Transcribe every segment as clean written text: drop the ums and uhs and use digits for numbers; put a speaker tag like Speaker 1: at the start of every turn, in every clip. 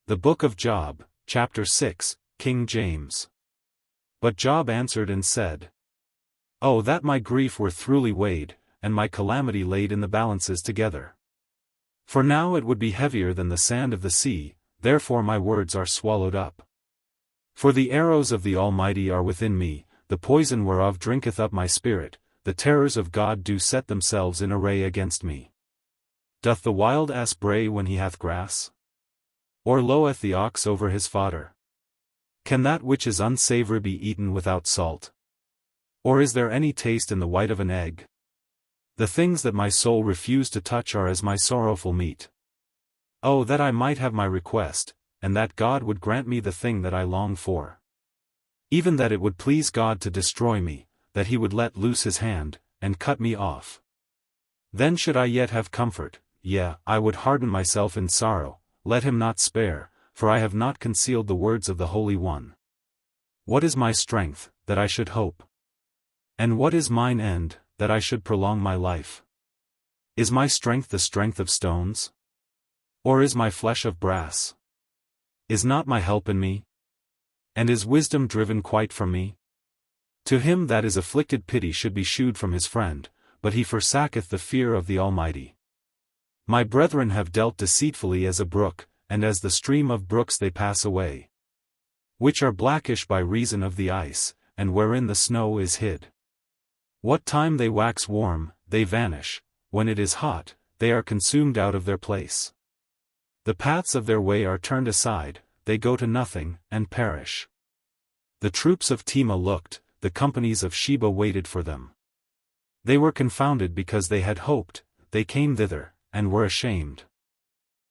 Speaker 1: The Book of Job, Chapter 6, King James. But Job answered and said, "Oh, that my grief were throughly weighed, and my calamity laid in the balances together. For now it would be heavier than the sand of the sea, therefore my words are swallowed up. For the arrows of the Almighty are within me, the poison whereof drinketh up my spirit, the terrors of God do set themselves in array against me. Doth the wild ass bray when he hath grass? Or loweth the ox over his fodder? Can that which is unsavory be eaten without salt? Or is there any taste in the white of an egg? The things that my soul refused to touch are as my sorrowful meat. Oh, that I might have my request, and that God would grant me the thing that I long for. Even that it would please God to destroy me, that he would let loose his hand, and cut me off. Then should I yet have comfort, yea, I would harden myself in sorrow, let him not spare, for I have not concealed the words of the Holy One. What is my strength, that I should hope? And what is mine end, that I should prolong my life? Is my strength the strength of stones? Or is my flesh of brass? Is not my help in me? And is wisdom driven quite from me? To him that is afflicted pity should be shewed from his friend, but he forsaketh the fear of the Almighty. My brethren have dealt deceitfully as a brook, and as the stream of brooks they pass away. Which are blackish by reason of the ice, and wherein the snow is hid. What time they wax warm, they vanish, when it is hot, they are consumed out of their place. The paths of their way are turned aside, they go to nothing, and perish. The troops of Tema looked, the companies of Sheba waited for them. They were confounded because they had hoped, they came thither, and were ashamed.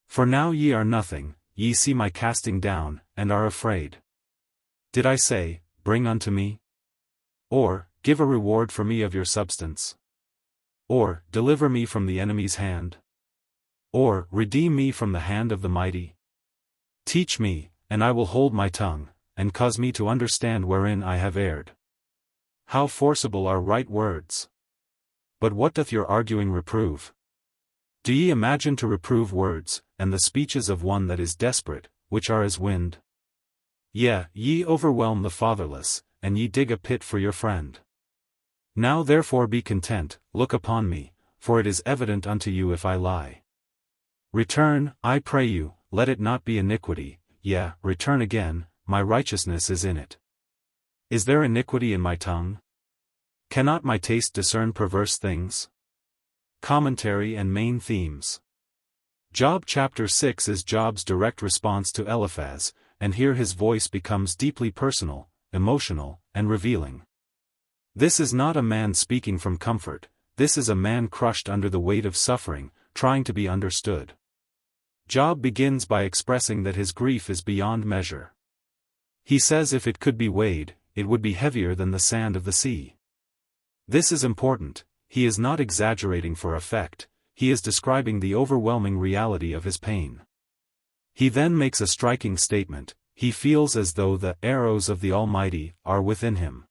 Speaker 1: For now ye are nothing, ye see my casting down, and are afraid. Did I say, Bring unto me? Or, Give a reward for me of your substance? Or, Deliver me from the enemy's hand? Or, Redeem me from the hand of the mighty? Teach me, and I will hold my tongue, and cause me to understand wherein I have erred. How forcible are right words! But what doth your arguing reprove? Do ye imagine to reprove words, and the speeches of one that is desperate, which are as wind? Yea, ye overwhelm the fatherless, and ye dig a pit for your friend. Now therefore be content, look upon me, for it is evident unto you if I lie. Return, I pray you, let it not be iniquity, yea, return again, my righteousness is in it. Is there iniquity in my tongue? Cannot my taste discern perverse things? Commentary and main themes. Job chapter 6 is Job's direct response to Eliphaz, and here his voice becomes deeply personal, emotional, and revealing. This is not a man speaking from comfort, this is a man crushed under the weight of suffering, trying to be understood. Job begins by expressing that his grief is beyond measure. He says if it could be weighed, it would be heavier than the sand of the sea. This is important. He is not exaggerating for effect, he is describing the overwhelming reality of his pain. He then makes a striking statement, he feels as though the arrows of the Almighty are within him.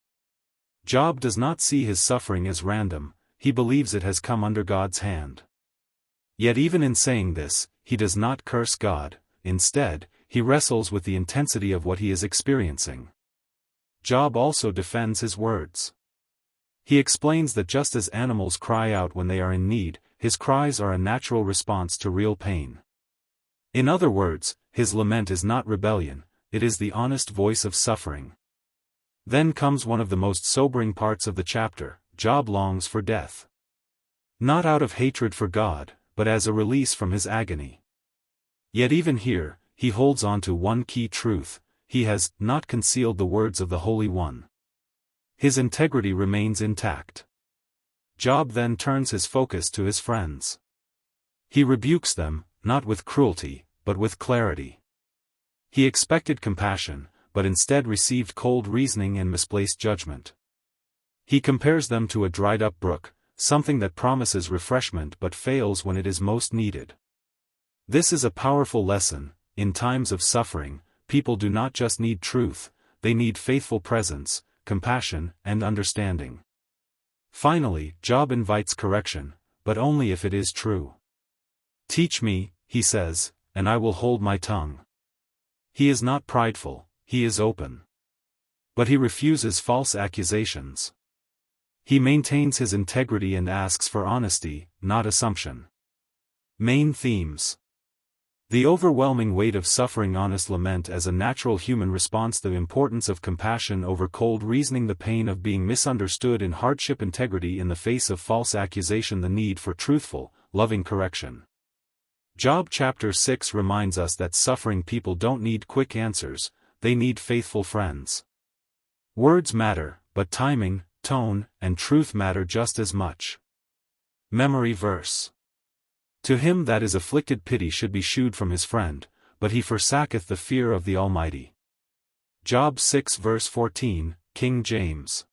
Speaker 1: Job does not see his suffering as random, he believes it has come under God's hand. Yet even in saying this, he does not curse God, instead, he wrestles with the intensity of what he is experiencing. Job also defends his words. He explains that just as animals cry out when they are in need, his cries are a natural response to real pain. In other words, his lament is not rebellion, it is the honest voice of suffering. Then comes one of the most sobering parts of the chapter, Job longs for death. Not out of hatred for God, but as a release from his agony. Yet even here, he holds on to one key truth, he has not concealed the words of the Holy One. His integrity remains intact. Job then turns his focus to his friends. He rebukes them, not with cruelty, but with clarity. He expected compassion, but instead received cold reasoning and misplaced judgment. He compares them to a dried-up brook, something that promises refreshment but fails when it is most needed. This is a powerful lesson. In times of suffering, people do not just need truth, they need faithful presence, compassion, and understanding. Finally, Job invites correction, but only if it is true. Teach me, he says, and I will hold my tongue. He is not prideful, he is open. But he refuses false accusations. He maintains his integrity and asks for honesty, not assumption. Main themes. The overwhelming weight of suffering. Honest lament as a natural human response. The importance of compassion over cold reasoning. The pain of being misunderstood in hardship. Integrity in the face of false accusation. The need for truthful, loving correction. Job chapter 6 reminds us that suffering people don't need quick answers, they need faithful friends. Words matter, but timing, tone, and truth matter just as much. Memory verse. To him that is afflicted pity should be shewed from his friend, but he forsaketh the fear of the Almighty. Job 6 verse 14, King James.